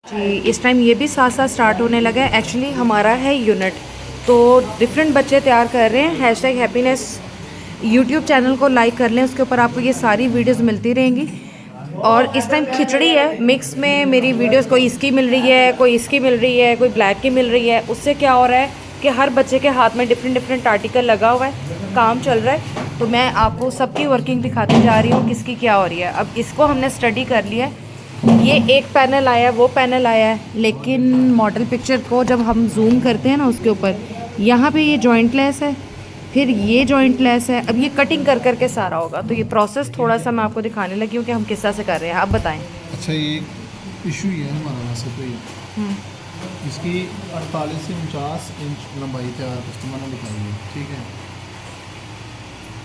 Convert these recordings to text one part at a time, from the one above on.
जी, इस टाइम ये भी साथ साथ स्टार्ट होने लगा है। एक्चुअली हमारा है यूनिट, तो डिफरेंट बच्चे तैयार कर रहे हैं। #हैप्पीनेस यूट्यूब चैनल को लाइक कर लें, उसके ऊपर आपको ये सारी वीडियोस मिलती रहेंगी। और इस टाइम खिचड़ी है मिक्स में मेरी वीडियोस, कोई इसकी मिल रही है, कोई इसकी मिल रही है, कोई ब्लैक की मिल रही है। उससे क्या हो रहा है कि हर बच्चे के हाथ में डिफरेंट डिफरेंट आर्टिकल लगा हुआ है, काम चल रहा है। तो मैं आपको सबकी वर्किंग दिखाती जा रही हूँ, किसकी क्या हो रही है। अब इसको हमने स्टडी कर लिया है। ये एक पैनल आया है, वो पैनल आया है, लेकिन मॉडल पिक्चर को जब हम जूम करते हैं ना उसके ऊपर, यहाँ पे ये जॉइंट लेस है, फिर ये जॉइंट लेस है। अब ये कटिंग कर करके सारा होगा, तो ये प्रोसेस थोड़ा सा मैं आपको दिखाने लगी हूँ कि हम किस तरह से कर रहे हैं। आप बताएं। अच्छा, ये इशू ही है हमारा वैसे तो ये इसकी 48 से 49 इंच लंबाई तैयार कस्टमर ने दिखाई है। ठीक है,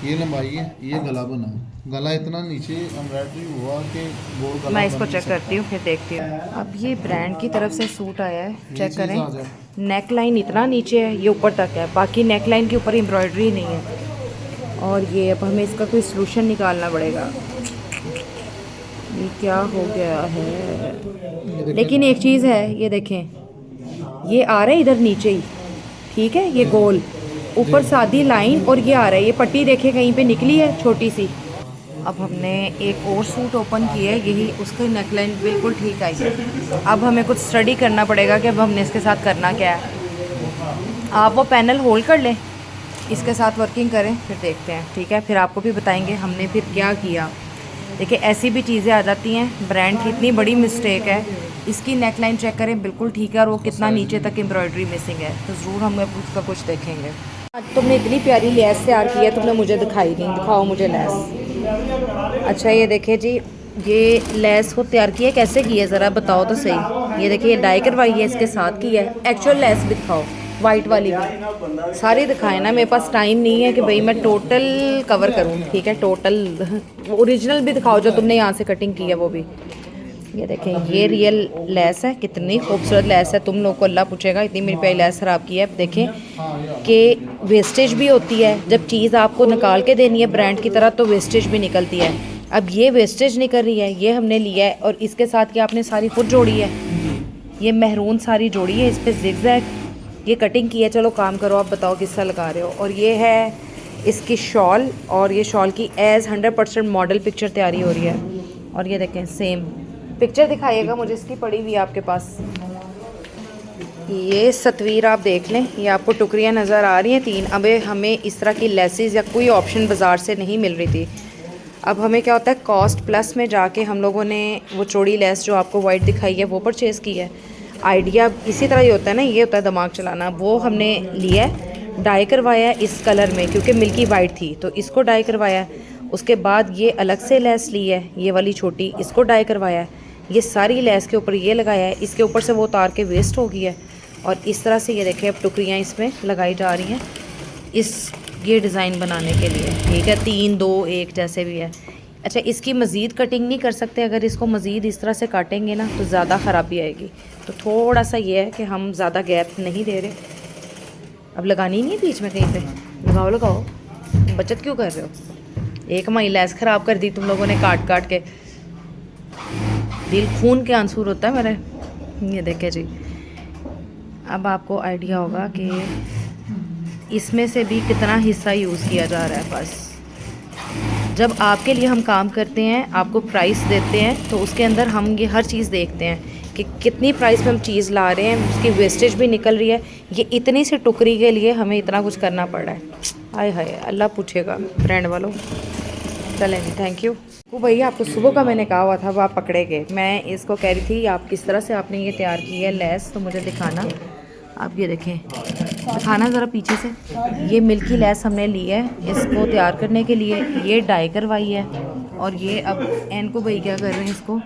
ये लंबाई है, ये गला बना है। गला इतना नीचे एम्ब्रॉयडरी हुआ कि वो गला मैं इसको बन नहीं चेक सकता। करती हूँ, फिर देखती हूँ। अब ये ब्रांड की तरफ से सूट आया है, ये चेक चीज़ आ करें। जाए। नेक लाइन इतना नीचे है, ये ऊपर तक है, बाकी नेक लाइन के ऊपर एम्ब्रॉयडरी नहीं है। और ये अब हमें इसका कोई सलूशन निकालना पड़ेगा। ये क्या हो गया है। लेकिन एक चीज़ है, ये देखें, ये आ रहा है इधर नीचे ही, ठीक है, ये गोल ऊपर सादी लाइन, और ये आ रहा है, ये पट्टी देखे कहीं पे निकली है छोटी सी। अब हमने एक और सूट ओपन किया है, यही उसकी नेकलाइन बिल्कुल ठीक आई है। अब हमें कुछ स्टडी करना पड़ेगा कि अब हमने इसके साथ करना क्या है। आप वो पैनल होल्ड कर लें, इसके साथ वर्किंग करें, फिर देखते हैं। ठीक है, फिर आपको भी बताएंगे हमने फिर क्या किया। देखिए ऐसी भी चीज़ें आ जाती हैं, ब्रांड की इतनी बड़ी मिस्टेक है। इसकी नेकलाइन चेक करें, बिल्कुल ठीक है, और वो कितना नीचे तक एम्ब्रॉयडरी मिसिंग है, तो ज़रूर हम उसका कुछ देखेंगे। आज तुमने इतनी प्यारी लेस तैयार की है, तुमने मुझे दिखाई नहीं, दिखाओ मुझे लेस। अच्छा ये देखिए जी, ये लेस को तैयार किया कैसे की है, ज़रा बताओ तो सही। ये देखिए, ये डाई करवाई है, इसके साथ की है। एक्चुअल लेस भी दिखाओ, वाइट वाली भी सारी दिखाए ना, मेरे पास टाइम नहीं है कि भाई मैं टोटल कवर करूँ। ठीक है, टोटल ओरिजिनल भी दिखाओ जो तुमने यहाँ से कटिंग की है वो भी। ये देखें, ये रियल लेस है, कितनी खूबसूरत लेस है। तुम लोग को अल्लाह पूछेगा इतनी मेरी प्यारी लेस ख़राब की है। देखें कि वेस्टेज भी होती है, जब चीज़ आपको निकाल के देनी है ब्रांड की तरह, तो वेस्टेज भी निकलती है। अब ये वेस्टेज निकल रही है, ये हमने लिया है, और इसके साथ क्या आपने सारी खुद जोड़ी है, ये मेहरून सारी जोड़ी है, इस पर जिगजैग ये कटिंग की है। चलो काम करो, आप बताओ किस तरह लगा रहे हो। और ये है इसकी शॉल, और ये शॉल की 100% मॉडल पिक्चर तैयारी हो रही है। और ये देखें, सेम पिक्चर दिखाइएगा मुझे, इसकी पड़ी हुई है आपके पास। ये तस्वीर आप देख लें, ये आपको टुकरियाँ नज़र आ रही हैं 3। अब हमें इस तरह की लेसेस या कोई ऑप्शन बाज़ार से नहीं मिल रही थी। अब हमें क्या होता है, कॉस्ट प्लस में जाके हम लोगों ने वो चौड़ी लेस जो आपको वाइट दिखाई है वो परचेज़ की है। आइडिया इसी तरह ही होता है ना, ये होता है दिमाग चलाना। वो हमने लिया है, डाई करवाया है इस कलर में, क्योंकि मिल्की वाइट थी तो इसको डाई करवाया है। उसके बाद ये अलग से लेस ली है, ये वाली छोटी, इसको डाई करवाया है। ये सारी लेस के ऊपर ये लगाया है, इसके ऊपर से वो उतार के वेस्ट हो गई है। और इस तरह से ये देखें, अब टुकरियाँ इसमें लगाई जा रही हैं इस ये डिज़ाइन बनाने के लिए। ठीक है, 3 2 1 जैसे भी है। अच्छा, इसकी मज़ीद कटिंग नहीं कर सकते, अगर इसको मज़ीद इस तरह से काटेंगे ना तो ज़्यादा ख़राबी आएगी। तो थोड़ा सा ये है कि हम ज़्यादा गैप नहीं दे रहे। अब लगानी नहीं है बीच में कहीं पे, लगाओ लगाओ, बचत क्यों कर रहे हो। एक हमारी लेस ख़राब कर दी तुम लोगों ने काट काट के, दिल खून के आंसू होता है मेरे। ये देखे जी, अब आपको आइडिया होगा कि इसमें से भी कितना हिस्सा यूज़ किया जा रहा है। बस जब आपके लिए हम काम करते हैं, आपको प्राइस देते हैं, तो उसके अंदर हम ये हर चीज़ देखते हैं कि कितनी प्राइस में हम चीज़ ला रहे हैं, उसकी वेस्टेज भी निकल रही है। ये इतनी सी टुकड़ी के लिए हमें इतना कुछ करना पड़ रहा है। हाय हाय, अल्लाह पूछेगा ब्रांड वालों। चलें जी, थैंक यू। वो भैया आपको सुबह का मैंने कहा हुआ था, वो आप पकड़े गए। मैं इसको कह रही थी आप किस तरह से आपने ये तैयार की है लेस, तो मुझे दिखाना। आप ये देखें, दिखाना ज़रा पीछे से। ये मिल्की लेस हमने ली है इसको तैयार करने के लिए, ये डाई करवाई है। और ये अब एनको भाई क्या कर रहे हैं इसको,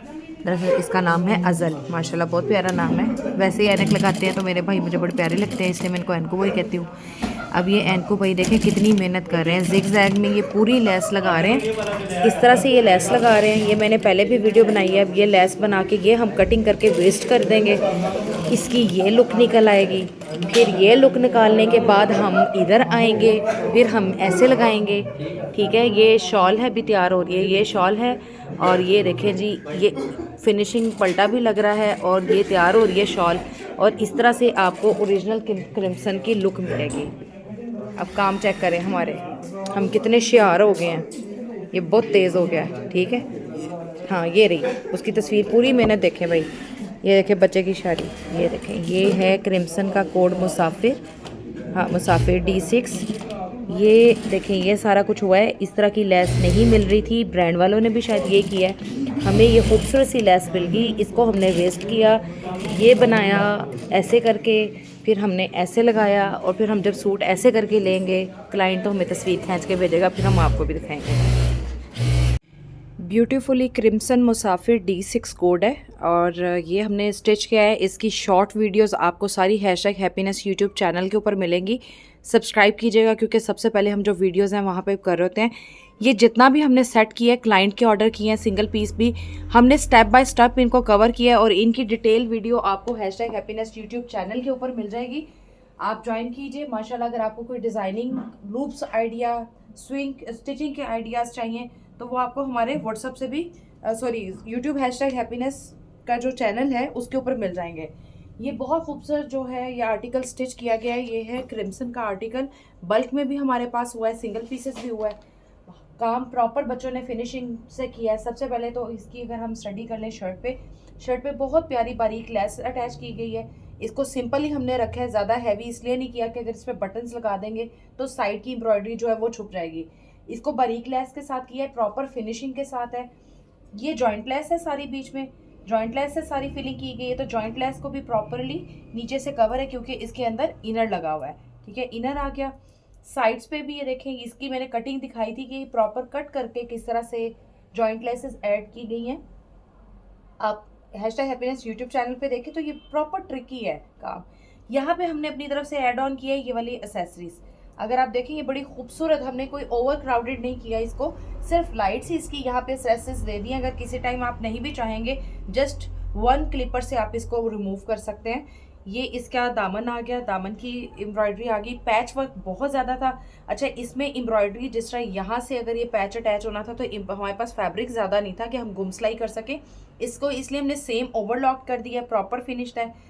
दरअसल इसका नाम है अज़ल, माशाल्लाह बहुत प्यारा नाम है। वैसे ही ऐनक लगाते हैं तो मेरे भाई मुझे बड़े प्यारे लगते हैं, इसलिए मैं इनको एनको भाई कहती हूँ। अब ये एनको भाई देखें कितनी मेहनत कर रहे हैं, जिग जैग में ये पूरी लेस लगा रहे हैं। इस तरह से ये लेस लगा रहे हैं। ये मैंने पहले भी वीडियो बनाई है। अब ये लेस बना के ये हम कटिंग करके वेस्ट कर देंगे। इसकी ये लुक निकल आएगी। फिर ये लुक निकालने के बाद हम इधर आएंगे, फिर हम ऐसे लगाएंगे। ठीक है, ये शॉल है भी तैयार हो रही है। ये शॉल है और ये देखें जी, ये फिनिशिंग पलटा भी लग रहा है और ये तैयार हो रही है शॉल। और इस तरह से आपको ओरिजिनल क्रिम्सन की लुक मिलेगी। अब काम चेक करें हमारे, हम कितने होशियार हो गए हैं। ये बहुत तेज़ हो गया है। ठीक है, हाँ ये रही उसकी तस्वीर, पूरी मेहनत देखें भाई। ये देखें बच्चे की शादी, ये देखें, ये है क्रिम्सन का कोड मुसाफिर। हाँ मुसाफिर D6। ये देखें ये सारा कुछ हुआ है। इस तरह की लेस नहीं मिल रही थी, ब्रांड वालों ने भी शायद ये किया है। हमें ये खूबसूरत सी लेस मिल गई, इसको हमने वेस्ट किया, ये बनाया ऐसे करके, फिर हमने ऐसे लगाया और फिर हम जब सूट ऐसे करके लेंगे क्लाइंट तो हमें तस्वीर खींच के भेजेगा, फिर हम आपको भी दिखाएंगे। ब्यूटीफुली क्रिम्सन मुसाफिर D6 कोड है और ये हमने स्टिच किया है। इसकी शॉर्ट वीडियोस आपको सारी #हैप्पीनेस यूट्यूब चैनल के ऊपर मिलेंगी। सब्सक्राइब कीजिएगा क्योंकि सबसे पहले हम जो वीडियोस हैं वहाँ पे कर रहे होते हैं। ये जितना भी हमने सेट किया है, क्लाइंट के ऑर्डर किए हैं, सिंगल पीस भी हमने स्टेप बाय स्टेप इनको कवर किया है और इनकी डिटेल वीडियो आपको #हैप्पीनेस यूट्यूब चैनल के ऊपर मिल जाएगी। आप ज्वाइन कीजिए माशाल्लाह। अगर आपको कोई designing loops idea, swing stitching के आइडियाज़ चाहिए तो वो आपको हमारे व्हाट्सअप से भी यूट्यूब #हैप्पीनेस का जो चैनल है उसके ऊपर मिल जाएंगे। ये बहुत खूबसूरत जो है ये आर्टिकल स्टिच किया गया है। ये है क्रिम्सन का आर्टिकल, बल्क में भी हमारे पास हुआ है, सिंगल पीसेस भी हुआ है। काम प्रॉपर बच्चों ने फिनिशिंग से किया है। सबसे पहले तो इसकी अगर हम स्टडी कर लें, शर्ट पे बहुत प्यारी बारीक लेस अटैच की गई है। इसको सिंपल ही हमने रखा है, ज़्यादा हैवी इसलिए नहीं किया कि अगर इस पर बटन्स लगा देंगे तो साइड की एम्ब्रॉयडरी जो है वो छुप जाएगी। इसको बारीक लेस के साथ किया है, प्रॉपर फिनिशिंग के साथ है। ये जॉइंट लेस है सारी, बीच में जॉइंट लेस से सारी फिलिंग की गई है। तो जॉइंट लेस को भी प्रॉपरली नीचे से कवर है क्योंकि इसके अंदर इनर लगा हुआ है। ठीक है, इनर आ गया। साइड्स पे भी ये देखें, इसकी मैंने कटिंग दिखाई थी कि प्रॉपर कट करके किस तरह से जॉइंट लेसेस ऐड की गई हैं। आप #हैप्पीनेस यूट्यूब चैनल पे देखें तो ये प्रॉपर ट्रिकी है काम। यहाँ पे हमने अपनी तरफ से ऐड ऑन किया है ये वाली एसेसरीज। अगर आप देखें ये बड़ी खूबसूरत, हमने कोई ओवर क्राउडेड नहीं किया इसको, सिर्फ लाइट सी इसकी यहाँ पे एसेसरीज दे दी। अगर किसी टाइम आप नहीं भी चाहेंगे, जस्ट 1 क्लिपर से आप इसको रिमूव कर सकते हैं। ये इसका दामन आ गया, दामन की एम्ब्रॉयडरी आ गई। पैच वर्क बहुत ज़्यादा था। अच्छा, इसमें एम्ब्रॉयडरी जिस तरह यहाँ से अगर ये पैच अटैच होना था तो हमारे पास फैब्रिक ज़्यादा नहीं था कि हम गुम सिलाई कर सकें इसको, इसलिए हमने सेम ओवरलॉक कर दिया, प्रॉपर फिनिश्ड है।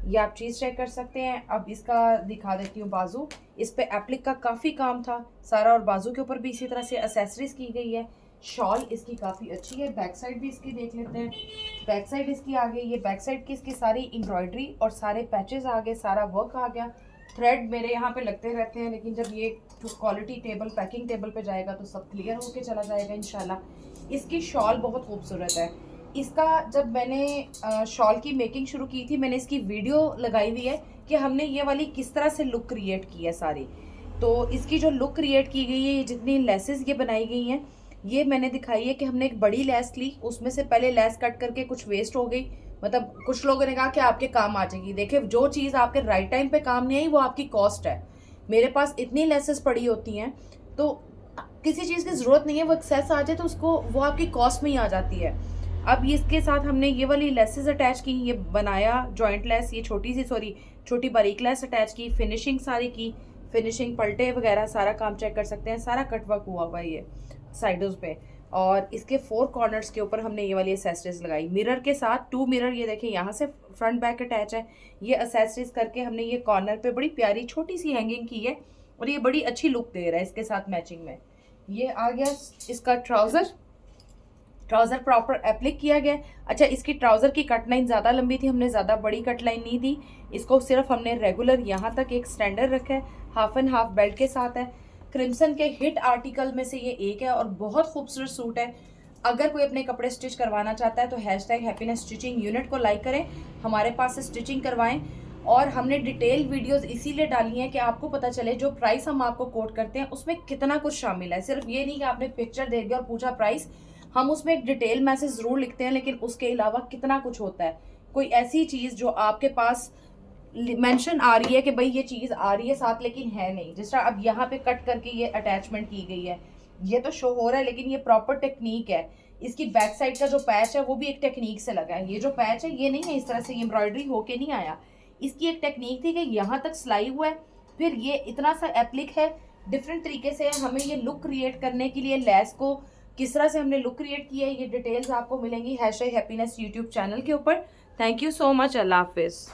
ये आप चीज़ चेक कर सकते हैं। अब इसका दिखा देती हूँ बाजू। इस पे एप्लिक का काफ़ी काम था सारा और बाजू के ऊपर भी इसी तरह से एसेसरीज की गई है। शॉल इसकी काफ़ी अच्छी है। बैक साइड भी इसकी देख लेते हैं। बैक साइड इसकी आ गई, ये बैक साइड की इसकी सारी एम्ब्रॉयडरी और सारे पैचेस आ गए, सारा वर्क आ गया। थ्रेड मेरे यहाँ पे लगते रहते हैं लेकिन जब ये क्वालिटी टेबल, पैकिंग टेबल पे जाएगा तो सब क्लियर होके चला जाएगा इंशाल्लाह। इसकी शॉल बहुत खूबसूरत है। इसका जब मैंने शॉल की मेकिंग शुरू की थी, मैंने इसकी वीडियो लगाई हुई है कि हमने ये वाली किस तरह से लुक क्रिएट की है सारी। तो इसकी जो लुक क्रिएट की गई है, जितनी लेसेस ये बनाई गई हैं, ये मैंने दिखाई है कि हमने एक बड़ी लेस ली, उसमें से पहले लेस कट करके कुछ वेस्ट हो गई। मतलब कुछ लोगों ने कहा कि आपके काम आ जाएगी। देखिए, जो चीज़ आपके राइट टाइम पे काम नहीं आई वो आपकी कॉस्ट है। मेरे पास इतनी लेसेस पड़ी होती हैं तो किसी चीज़ की ज़रूरत नहीं है, वो एक्सेस आ जाए तो उसको वो आपकी कॉस्ट में ही आ जाती है। अब इसके साथ हमने ये वाली लेसेस अटैच की, ये बनाया जॉइंट लेस, ये छोटी बारीक लेस अटैच की, फिनिशिंग सारी की, फिनिशिंग पलटे वगैरह सारा काम चेक कर सकते हैं। सारा कटवर्क हुआ हुआ है ये साइडों पे। और इसके 4 कॉर्नर्स के ऊपर हमने ये वाली एसेसरीज लगाई मिरर के साथ। 2 मिरर ये देखें यहाँ से फ्रंट बैक अटैच है। ये एसेसरीज करके हमने ये कॉर्नर पे बड़ी प्यारी छोटी सी हैंगिंग की है और ये बड़ी अच्छी लुक दे रहा है इसके साथ मैचिंग में। ये आ गया इसका ट्राउज़र प्रॉपर एप्लिक किया गया। अच्छा, इसकी ट्राउज़र की कट लाइन ज़्यादा लंबी थी, हमने ज़्यादा बड़ी कट लाइन नहीं दी इसको, सिर्फ हमने रेगुलर यहाँ तक एक स्टैंडर्ड रखा है। हाफ एंड हाफ बेल्ट के साथ है। क्रिम्सन के हिट आर्टिकल में से ये एक है और बहुत खूबसूरत सूट है। अगर कोई अपने कपड़े स्टिच करवाना चाहता है तो #हैप्पीनेस स्टिचिंग यूनिट को लाइक करें, हमारे पास से स्टिचिंग करवाएं। और हमने डिटेल वीडियोस इसीलिए डाली हैं कि आपको पता चले जो प्राइस हम आपको कोट करते हैं उसमें कितना कुछ शामिल है। सिर्फ ये नहीं कि आपने पिक्चर दे दिया और पूछा प्राइस, हम उसमें एक डिटेल मैसेज ज़रूर लिखते हैं लेकिन उसके अलावा कितना कुछ होता है। कोई ऐसी चीज़ जो आपके पास मेंशन आ रही है कि भाई ये चीज़ आ रही है साथ, लेकिन है नहीं। जिस तरह अब यहाँ पे कट करके ये अटैचमेंट की गई है, ये तो शो हो रहा है, लेकिन ये प्रॉपर टेक्निक है। इसकी बैक साइड का जो पैच है वो भी एक टेक्निक से लगा है। ये जो पैच है ये नहीं है इस तरह से एम्ब्रॉयडरी होके नहीं आया, इसकी एक टेक्निक थी कि यहाँ तक सिलाई हुआ है, फिर ये इतना सा एप्लिक है। डिफरेंट तरीके से हमें ये लुक क्रिएट करने के लिए लेस को किस तरह से हमने लुक क्रिएट किया है, ये डिटेल्स आपको मिलेंगी हैशटैग हैप्पीनेस यूट्यूब चैनल के ऊपर। Thank you so much. अल्लाह हाफिज़।